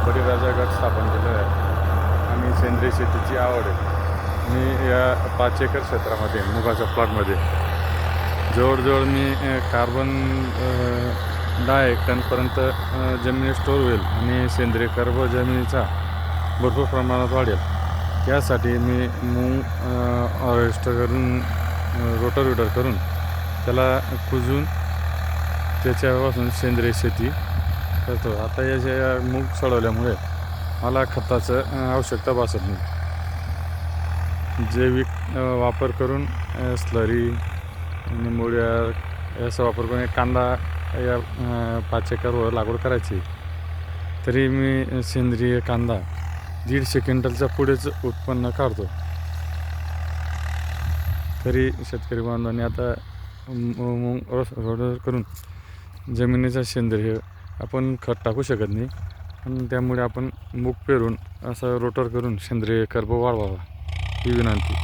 बळीराजा गट स्थापन केलेला आहे आणि सेंद्रिय शेतीची आवड आहे. मी या 5 एकर क्षेत्रामध्ये मुगाच्या प्लॉटमध्ये जवळजवळ मी कार्बन 10 टनपर्यंत जमिनी स्टोअर होईल आणि सेंद्रिय कर्ब जमिनीचा भरपूर प्रमाणात वाढेल. यासाठी मी मूग हार्वेस्टर करून रोटावेटर करून त्याला कुजून त्याच्यापासून सेंद्रिय शेती करतो. आता याच्या मूग सोडवल्यामुळे मला खताचं आवश्यकता भासत नाही. जैविक वापर करून स्लरी निंबोळ्या याचा वापर करून कांदा या 5 एकरवर लागवड करायची. तरी मी सेंद्रिय कांदा 150 क्विंटलच्या पुढेच उत्पन्न काढतो. तरी शेतकरी बांधवांनी आता रोटर करून जमिनीचा सेंद्रिय आपण खत टाकू शकत नाही, आणि त्यामुळे आपण मूग पेरून असं रोटर करून सेंद्रिय कर्ब वाढवावा ही विनंती.